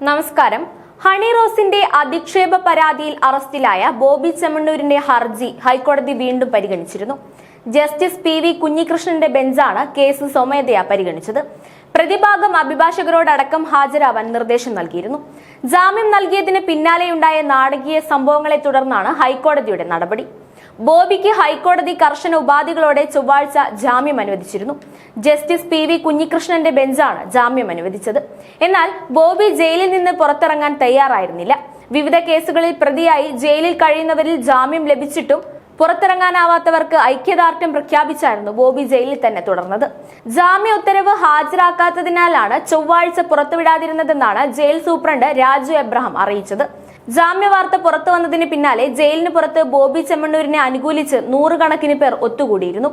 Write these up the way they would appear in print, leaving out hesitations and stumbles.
നമസ്കാരം. ഹണി റോസിന്റെ അധിക്ഷേപ പരാതിയിൽ അറസ്റ്റിലായ ബോബി ചെമ്മണ്ണൂരിന്റെ ഹർജി ഹൈക്കോടതി വീണ്ടും പരിഗണിച്ചിരുന്നു. Justice PV. കുഞ്ഞികൃഷ്ണന്റെ ബെഞ്ചാണ് കേസ് സ്വമേധയാ പരിഗണിച്ചത്. പ്രതിഭാഗം അഭിഭാഷകരോടക്കം ഹാജരാവാൻ നിർദ്ദേശം നൽകിയിരുന്നു. ജാമ്യം നൽകിയതിന് പിന്നാലെയുണ്ടായ നാടകീയ സംഭവങ്ങളെ തുടർന്നാണ് ഹൈക്കോടതിയുടെ നടപടി. ബോബിക്ക് ഹൈക്കോടതി കർശന ഉപാധികളോടെ ചൊവ്വാഴ്ച ജാമ്യം അനുവദിച്ചിരുന്നു. Justice PV. കുഞ്ഞികൃഷ്ണന്റെ ബെഞ്ചാണ് ജാമ്യം അനുവദിച്ചത്. എന്നാൽ ബോബി ജയിലിൽ നിന്ന് പുറത്തിറങ്ങാൻ തയ്യാറായിരുന്നില്ല. വിവിധ കേസുകളിൽ പ്രതിയായി ജയിലിൽ കഴിയുന്നവരിൽ ജാമ്യം ലഭിച്ചിട്ടും പുറത്തിറങ്ങാനാവാത്തവർക്ക് ഐക്യദാർഢ്യം പ്രഖ്യാപിച്ചായിരുന്നു ബോബി ജയിലിൽ തന്നെ തുടർന്നത്. ജാമ്യ ഉത്തരവ് ഹാജരാക്കാത്തതിനാലാണ് ചൊവ്വാഴ്ച പുറത്തുവിടാതിരുന്നതെന്നാണ് ജയിൽ സൂപ്രണ്ട് രാജു എബ്രഹാം അറിയിച്ചത്. ജാമ്യ വാർത്ത പുറത്തു വന്നതിന് പിന്നാലെ ജയിലിന് പുറത്ത് ബോബി ചെമ്മണ്ണൂരിനെ അനുകൂലിച്ച് നൂറുകണക്കിന് പേർ ഒത്തുകൂടിയിരുന്നു.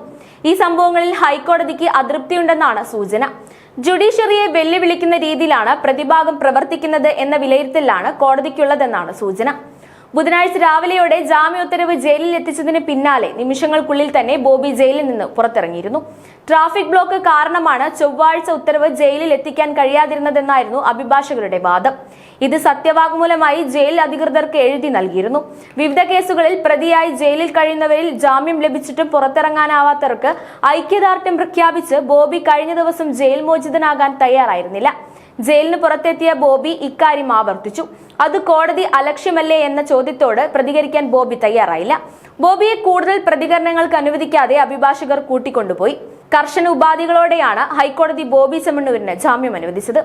ഈ സംഭവങ്ങളിൽ ഹൈക്കോടതിക്ക് അതൃപ്തിയുണ്ടെന്നാണ് സൂചന. ജുഡീഷ്യറിയെ വെല്ലുവിളിക്കുന്ന രീതിയിലാണ് പ്രതിഭാഗം പ്രവർത്തിക്കുന്നത് എന്ന വിലയിരുത്തലാണ് കോടതിക്കുള്ളതെന്നാണ് സൂചന. ബുധനാഴ്ച രാവിലെയോടെ ജാമ്യോത്തരവ് ജയിലിൽ എത്തിച്ചതിന് പിന്നാലെ നിമിഷങ്ങൾക്കുള്ളിൽ തന്നെ ബോബി ജയിലിൽ നിന്ന് പുറത്തിറങ്ങിയിരുന്നു. ട്രാഫിക് ബ്ലോക്ക് കാരണമാണ് ചൊവ്വാഴ്ച ഉത്തരവ് ജയിലിൽ എത്തിക്കാൻ കഴിയാതിരുന്നതെന്നായിരുന്നു അഭിഭാഷകരുടെ വാദം. ഇത് സത്യവാങ്മൂലമായി ജയിൽ അധികൃതർക്ക് എഴുതി നൽകിയിരുന്നു. വിവിധ കേസുകളിൽ പ്രതിയായി ജയിലിൽ കഴിയുന്നവരിൽ ജാമ്യം ലഭിച്ചിട്ടും പുറത്തിറങ്ങാനാവാത്തവർക്ക് ഐക്യദാർഢ്യം പ്രഖ്യാപിച്ച് ബോബി കഴിഞ്ഞ ദിവസം ജയിൽ മോചിതനാകാൻ തയ്യാറായിരുന്നില്ല. ജയിലിന് പുറത്തെത്തിയ ബോബി ഇക്കാര്യം ആവർത്തിച്ചു. അത് കോടതി അലക്ഷ്യമല്ലേ എന്ന ചോദ്യത്തോട് പ്രതികരിക്കാൻ ബോബി തയ്യാറായില്ല. ബോബിയെ കൂടുതൽ പ്രതികരണങ്ങൾക്ക് അനുവദിക്കാതെ അഭിഭാഷകർ കൂട്ടിക്കൊണ്ടുപോയി. കർശന ഉപാധികളോടെയാണ് ഹൈക്കോടതി ബോബി ചെമ്മണ്ണൂരിന് ജാമ്യം അനുവദിച്ചത്.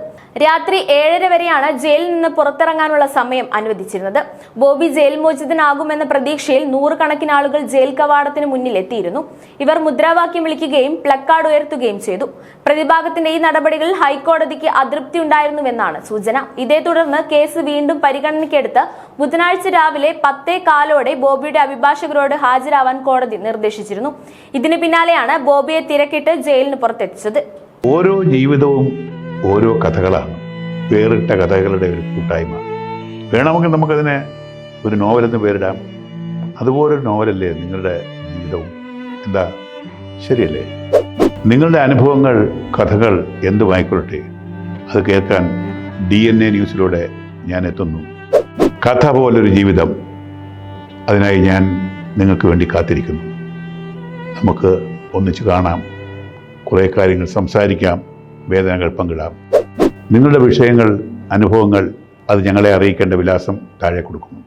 രാത്രി 7:30 വരെയാണ് ജയിലിൽ നിന്ന് പുറത്തിറങ്ങാനുള്ള സമയം അനുവദിച്ചിരുന്നത്. ബോബി ജയിൽ മോചിതനാകുമെന്ന പ്രതീക്ഷയിൽ നൂറുകണക്കിന് ആളുകൾ ജയിൽ കവാടത്തിന് മുന്നിൽ എത്തിയിരുന്നു. ഇവർ മുദ്രാവാക്യം വിളിക്കുകയും പ്ലക്കാർഡ് ഉയർത്തുകയും ചെയ്തു. പ്രതിഭാഗത്തിന്റെ ഈ നടപടികളിൽ ഹൈക്കോടതിക്ക് അതൃപ്തി ഉണ്ടായിരുന്നുവെന്നാണ് സൂചന. ഇതേ തുടർന്ന് കേസ് വീണ്ടും പരിഗണനയ്ക്കെടുത്ത് ബുധനാഴ്ച രാവിലെ 10:15 ബോബിയുടെ അഭിഭാഷകരോട് ഹാജരാവാൻ കോടതി നിർദ്ദേശിച്ചിരുന്നു. ഇതിന് പിന്നാലെയാണ് ബോബിയെ തിരക്കിട്ട് ജയിലിന് പുറത്തെത്തിച്ചത്. ഓരോ ജീവിതവും ഓരോ കഥകളാണ്, വേറിട്ട കഥകളുടെ ഒരു കൂട്ടായ്മ. വേണമെങ്കിൽ നമുക്കതിനെ ഒരു നോവലെന്ന് പേരിടാം. അതുപോലൊരു നോവലല്ലേ നിങ്ങളുടെ ജീവിതവും? എന്താ, ശരിയല്ലേ? നിങ്ങളുടെ അനുഭവങ്ങൾ, കഥകൾ എന്തുമായിക്കൊള്ളട്ടെ, അത് കേൾക്കാൻ DNA ന്യൂസിലൂടെ ഞാൻ എത്തുന്നു. കഥ പോലൊരു ജീവിതം, അതിനായി ഞാൻ നിങ്ങൾക്ക് വേണ്ടി കാത്തിരിക്കുന്നു. നമുക്ക് ഒന്നിച്ച് കാണാം, കുറേ കാര്യങ്ങൾ സംസാരിക്കാം, വേദനകൾ പങ്കിടാം. നിങ്ങളുടെ വിഷയങ്ങൾ, അനുഭവങ്ങൾ അത് ഞങ്ങളെ അറിയിക്കേണ്ട വിലാസം താഴെ കൊടുക്കുന്നു.